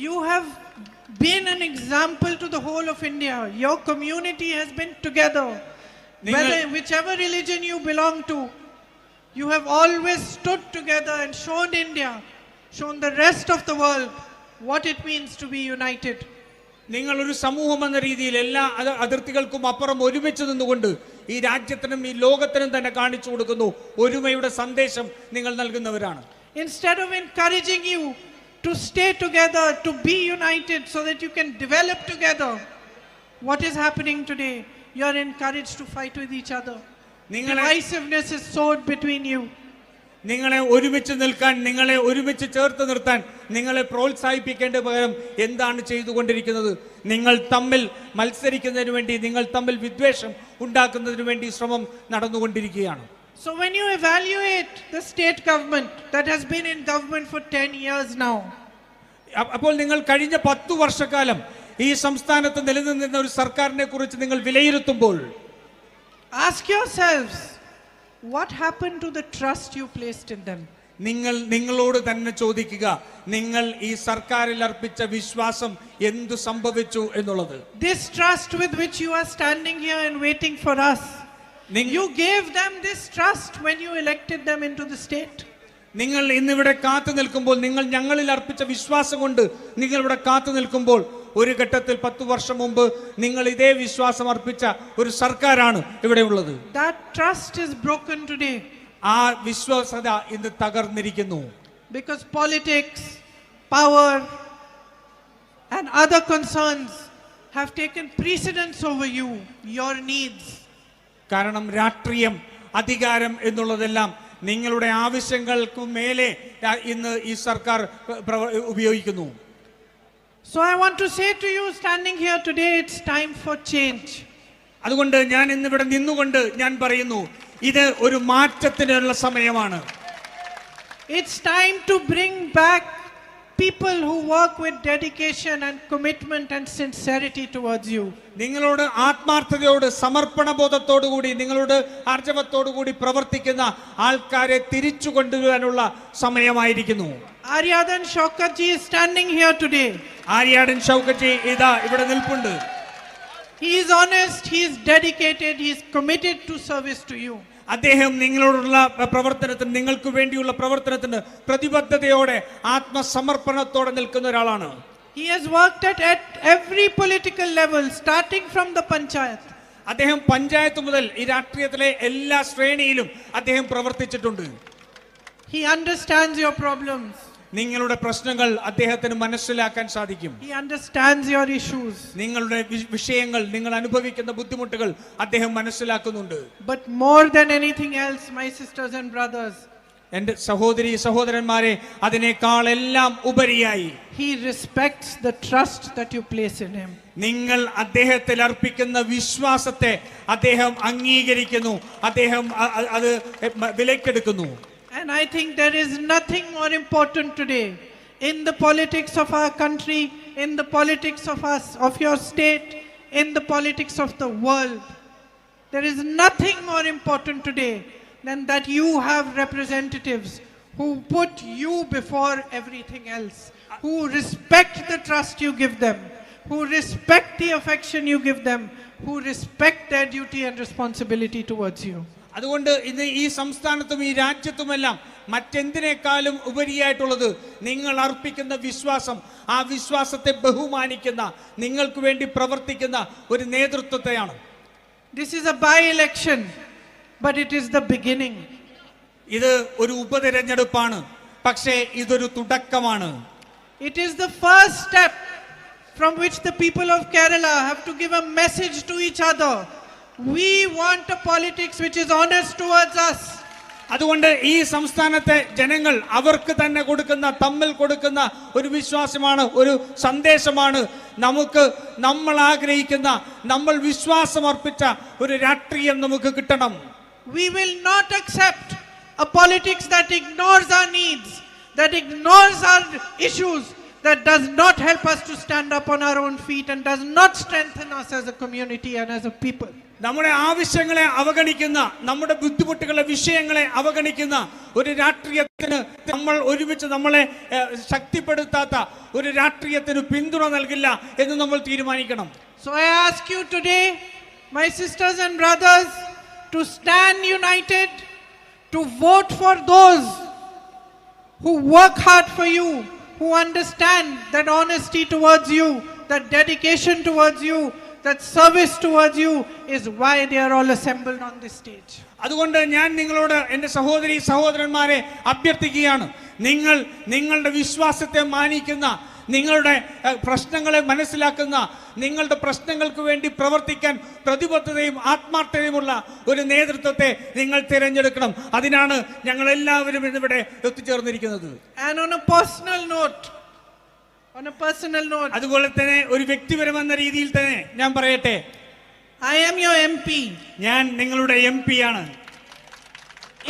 You have been an example to the whole of India. Your community has been together. Whichever religion you belong to, you have always stood together and shown India, shown the rest of the world what it means to be united. നിങ്ങൾ ഒരു സമൂഹം എന്ന രീതിയിൽ എല്ലാ അതിർത്തികൾക്കും അപ്പുറം ഒരുമിച്ച് നിന്നുകൊണ്ട് ഈ രാജ്യത്തിനും ഈ ലോകത്തിനും തന്നെ കാണിച്ചു കൊടുക്കുന്നു ഒരുമയുടെ സന്ദേശം നിങ്ങൾ നൽകുന്നവരാണ്. Instead of encouraging you to stay together, to be united so that you can develop together, what is happening today? You are encouraged to fight with each other. Divisiveness is sowed between you. നിങ്ങളെ ഒരുമിച്ച് നിൽക്കാൻ, നിങ്ങളെ ഒരുമിച്ച് ചേർത്ത് നിർത്താൻ നിങ്ങളെ പ്രോത്സാഹിപ്പിക്കേണ്ട പകരം എന്താണ് ചെയ്തുകൊണ്ടിരിക്കുന്നത്? നിങ്ങൾ തമ്മിൽ മത്സരിക്കുന്നതിന് വേണ്ടി, നിങ്ങൾ തമ്മിൽ വിദ്വേഷം ഉണ്ടാക്കുന്നതിന് വേണ്ടി ശ്രമം നടന്നുകൊണ്ടിരിക്കുകയാണ്. So when you evaluate the state government that has been in government for 10 years now, അപ്പോൾ നിങ്ങൾ കഴിഞ്ഞ 10 വർഷക്കാലം ഈ സംസ്ഥാനത്ത് നിലനിന്നിരുന്ന ഒരു സർക്കാരിനെ കുറിച്ച് നിങ്ങൾ വിലയിരുത്തുമ്പോൾ ask yourselves, what happened to the trust you placed in them? നിങ്ങളോട് തന്നെ ചോദിക്കുക, നിങ്ങൾ ഈ സർക്കാരിൽ അർപ്പിച്ച വിശ്വാസം എന്തു സംഭവിച്ചു എന്നുള്ളത്. This trust with which you are standing here and waiting for us, you gave them this trust when you elected them into the state. നിങ്ങൾ ഇന്നിവിടെ കാത്തു നിൽക്കുമ്പോൾ, നിങ്ങൾ ഞങ്ങളിൽ അർപ്പിച്ച വിശ്വാസം കൊണ്ട് നിങ്ങൾ ഇവിടെ കാത്തു നിൽക്കുമ്പോൾ, ഒരു ഘട്ടത്തിൽ 10 വർഷം മുമ്പ് നിങ്ങൾ ഇതേ വിശ്വാസം അർപ്പിച്ച ഒരു സർക്കാരാണ് ഇവിടെ ഉള്ളത്. That trust is broken today. ആ വിശ്വാസത ഇന്ന് തകർന്നിരിക്കുന്നു. Because politics, power and other concerns have taken precedence over you, your needs. കാരണം രാഷ്ട്രീയം, അധികാരം എന്നുള്ളതെല്ലാം നിങ്ങളുടെ ആവശ്യങ്ങൾക്ക് മേലെ ഇന്ന് ഈ സർക്കാർ ഉപയോഗിക്കുന്നു. So I want to say to you standing here today, it's time for change. അതുകൊണ്ട് ഞാൻ ഇന്നിവിടെ നിന്നുകൊണ്ട് ഞാൻ പറയുന്നു, ഇത് ഒരു മാറ്റത്തിനുള്ള സമയമാണ്. It's time to bring back people who work with dedication and commitment and sincerity towards you. നിങ്ങളോട് ആത്മാർത്ഥതയോട്, സമർപ്പണബോധത്തോടു കൂടി, നിങ്ങളോട് ആർജവത്തോടു കൂടി പ്രവർത്തിക്കുന്ന ആൾക്കാരെ തിരിച്ചു കൊണ്ടുവരാനുള്ള സമയമായിരിക്കുന്നു. Aryadan Shaukat ji is standing here today. Aryadan Shoukath G ഇതാ ഇവിടെ നിൽപ്പുണ്ട്. He is honest, he is dedicated, he is committed to service to you. അദ്ദേഹം നിങ്ങളോടുള്ള പ്രവർത്തനത്തിന്, നിങ്ങൾക്ക് വേണ്ടിയുള്ള പ്രവർത്തനത്തിന് പ്രതിബദ്ധതയോടെ ആത്മസമർപ്പണത്തോടെ നിൽക്കുന്ന ഒരാളാണ്. He has worked at every political level, starting from the panchayat. അദ്ദേഹം പഞ്ചായത്ത് മുതൽ ഈ രാഷ്ട്രീയത്തിലെ എല്ലാ ശ്രേണിയിലും അദ്ദേഹം പ്രവർത്തിച്ചിട്ടുണ്ട്. He understands your problems. നിങ്ങളുടെ പ്രശ്നങ്ങൾ അദ്ദേഹത്തിന് മനസ്സിലാക്കാൻ സാധിക്കും. He understands your issues. നിങ്ങളുടെ വിഷയങ്ങൾ, നിങ്ങൾ അനുഭവിക്കുന്ന ബുദ്ധിമുട്ടുകൾ അദ്ദേഹം മനസ്സിലാക്കുന്നുണ്ട്. But more than anything else, my sisters and brothers, എൻ്റെ സഹോദരി സഹോദരന്മാരെ, അതിനേക്കാൾ എല്ലാം ഉപരിയായി he respects the trust that you place in him. നിങ്ങൾ അദ്ദേഹത്തിൽ അർപ്പിക്കുന്ന വിശ്വാസത്തെ അദ്ദേഹം അംഗീകരിക്കുന്നു, അദ്ദേഹം അത് വിലക്കെടുക്കുന്നു. And I think there is nothing more important today in the politics of our country, in the politics of your state, in the politics of the world. There is nothing more important today than that you have representatives who put you before everything else, who respect the trust you give them, who respect the affection you give them, who respect their duty and responsibility towards you. അതുകൊണ്ട് ഇന്ന് ഈ സംസ്ഥാനത്തും ഈ രാജ്യത്തുമെല്ലാം മറ്റെന്തിനേക്കാളും ഉപരിയായിട്ടുള്ളത് നിങ്ങൾ അർപ്പിക്കുന്ന വിശ്വാസം, ആ വിശ്വാസത്തെ ബഹുമാനിക്കുന്ന, നിങ്ങൾക്ക് വേണ്ടി പ്രവർത്തിക്കുന്ന ഒരു നേതൃത്വത്തെയാണ്. This is a by-election, but it is the beginning. ഇത് ഒരു ഉപതെരഞ്ഞെടുപ്പാണ്, പക്ഷേ ഇതൊരു തുടക്കമാണ്. It is the first step from which the people of Kerala have to give a message to each other. We want a politics which is honest towards us. അതുകൊണ്ട് ഈ സംസ്ഥാനത്തെ ജനങ്ങൾ അവർക്ക് തന്നെ കൊടുക്കുന്ന, തമ്മിൽ കൊടുക്കുന്ന ഒരു വിശ്വാസമാണ്, ഒരു സന്ദേശമാണ്. നമ്മൾ ആഗ്രഹിക്കുന്ന, നമ്മൾ വിശ്വാസമർപ്പിച്ച ഒരു രാഷ്ട്രീയം നമുക്ക് കിട്ടണം. We will not accept a politics that ignores our needs, that ignores our issues, that does not help us to stand up on our own feet and does not strengthen us as a community and as a people. നമ്മുടെ ആവശ്യങ്ങളെ അവഗണിക്കുന്ന, നമ്മുടെ ബുദ്ധിമുട്ടുകളെ, വിഷയങ്ങളെ അവഗണിക്കുന്ന ഒരു രാഷ്ട്രീയത്തിന് നമ്മൾ ഒരുമിച്ച് നമ്മളെ ശക്തിപ്പെടുത്താത്ത ഒരു രാഷ്ട്രീയത്തിന് പിന്തുണ നൽകില്ല എന്ന് നമ്മൾ തീരുമാനിക്കണം. So I ask you today, my sisters and brothers, to stand united, to vote for those who work hard for you, who understand that honesty towards you, that dedication towards you, that service towards you is why they are all assembled on this stage. അതുകൊണ്ട് ഞാൻ നിങ്ങളോട്, എൻ്റെ സഹോദരി സഹോദരന്മാരെ അഭ്യർത്ഥിക്കുകയാണ്, നിങ്ങളുടെ വിശ്വാസത്തെ മാനിക്കുന്ന, നിങ്ങളുടെ പ്രശ്നങ്ങളെ മനസ്സിലാക്കുന്ന, നിങ്ങളുടെ പ്രശ്നങ്ങൾക്ക് വേണ്ടി പ്രവർത്തിക്കാൻ പ്രതിബദ്ധതയും ആത്മാർത്ഥതയുമുള്ള ഒരു നേതൃത്വത്തെ നിങ്ങൾ തിരഞ്ഞെടുക്കണം. അതിനാണ് ഞങ്ങൾ എല്ലാവരും ഇന്നിവിടെ ഒത്തുചേർന്നിരിക്കുന്നത്. And on a personal note, അതുപോലെ തന്നെ ഒരു വ്യക്തിപരമെന്ന രീതിയിൽ തന്നെ ഞാൻ പറയട്ടെ, I am your MP. ഞാൻ നിങ്ങളുടെ MP ആണ്.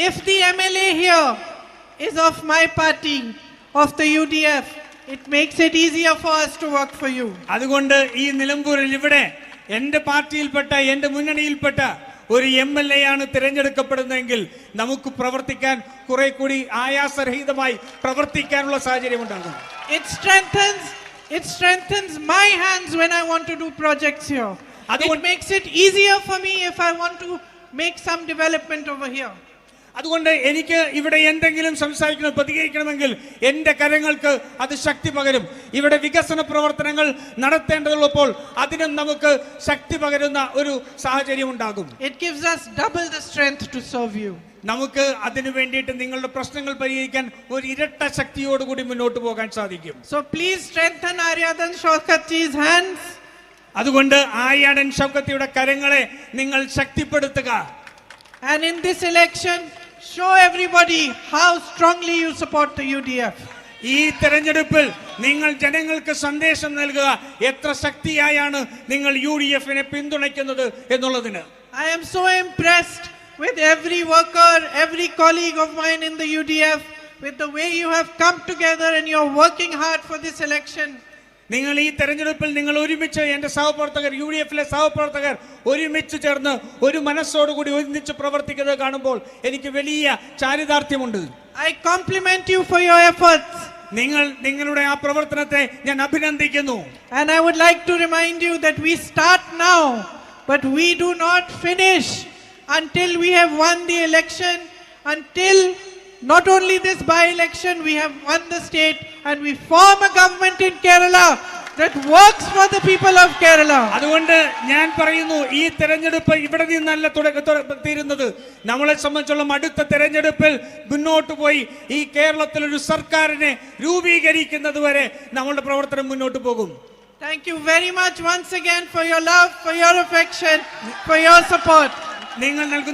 If the MLA here is of my party, of the UDF, it makes it easier for us to work for you. അതുകൊണ്ട് ഈ നിലമ്പൂരിൽ ഇവിടെ എൻ്റെ പാർട്ടിയിൽപ്പെട്ട, എൻ്റെ മുന്നണിയിൽപ്പെട്ട ഒരു MLA ആണ് തിരഞ്ഞെടുക്കപ്പെടുന്നതെങ്കിൽ നമുക്ക് പ്രവർത്തിക്കാൻ കുറെ കൂടി ആയാസരഹിതമായി പ്രവർത്തിക്കാനുള്ള സാഹചര്യം ഉണ്ടാകും. It strengthens my hands when I want to do projects here. It makes it easier for me if I want to make some development over here. അതുകൊണ്ട് എനിക്ക് ഇവിടെ എന്തെങ്കിലും സംസാരിക്കണം, പ്രതികരിക്കണമെങ്കിൽ എൻ്റെ കരങ്ങൾക്ക് അത് ശക്തി പകരും. ഇവിടെ വികസന പ്രവർത്തനങ്ങൾ നടത്തേണ്ടതുള്ളപ്പോൾ അതിനും നമുക്ക് ശക്തി പകരുന്ന ഒരു സാഹചര്യം ഉണ്ടാകും. It gives us double the strength to serve you. നമുക്ക് അതിനു വേണ്ടിയിട്ട് നിങ്ങളുടെ പ്രശ്നങ്ങൾ പരിഹരിക്കാൻ ഒരു ഇരട്ട ശക്തിയോടുകൂടി മുന്നോട്ട് പോകാൻ സാധിക്കും. So please strengthen Aryadan Shawkatji's hands. അതുകൊണ്ട് ആര്യാടൻ ഷൗക്കത്തിയുടെ കരങ്ങളെ നിങ്ങൾ ശക്തിപ്പെടുത്തുക. And in this election, show everybody how strongly you support the UDF. ഈ തെരഞ്ഞെടുപ്പിൽ നിങ്ങൾ ജനങ്ങൾക്ക് സന്ദേശം നൽകുക, എത്ര ശക്തിയായാണ് നിങ്ങൾ UDF-നെ പിന്തുണയ്ക്കുന്നത് എന്നുള്ളതിന്. I am so impressed with every worker, every colleague of mine in the UDF, with the way you have come together and you are working hard for this election. നിങ്ങൾ ഈ തെരഞ്ഞെടുപ്പിൽ നിങ്ങൾ ഒരുമിച്ച്, എൻ്റെ സഹപ്രവർത്തകർ, UDF-ലെ സഹപ്രവർത്തകർ ഒരുമിച്ച് ചേർന്ന് ഒരു മനസ്സോടുകൂടി ഒന്നിച്ച് പ്രവർത്തിക്കുന്നത് കാണുമ്പോൾ എനിക്ക് വലിയ ചാരിതാർത്ഥ്യമുണ്ട്. I compliment you for your efforts. നിങ്ങളുടെ ആ പ്രവർത്തനത്തെ ഞാൻ അഭിനന്ദിക്കുന്നു. And I would like to remind you that we start now, but we do not finish until we have won the election, until not only this by-election, we have won the state and we form a government in Kerala that works for the people of Kerala. അതുകൊണ്ട് ഞാൻ പറയുന്നു, ഈ തെരഞ്ഞെടുപ്പ് ഇവിടെ നിന്നല്ല തീരുന്നത്. നമ്മളെ സംബന്ധിച്ചുള്ള അടുത്ത തെരഞ്ഞെടുപ്പിൽ മുന്നോട്ട് പോയി ഈ കേരളത്തിൽ ഒരു സർക്കാരിനെ രൂപീകരിക്കുന്നത് വരെ നമ്മളുടെ പ്രവർത്തനം മുന്നോട്ട് പോകും. Thank you very much once again for your love, for your affection, for your support. നിങ്ങൾ നൽകുന്ന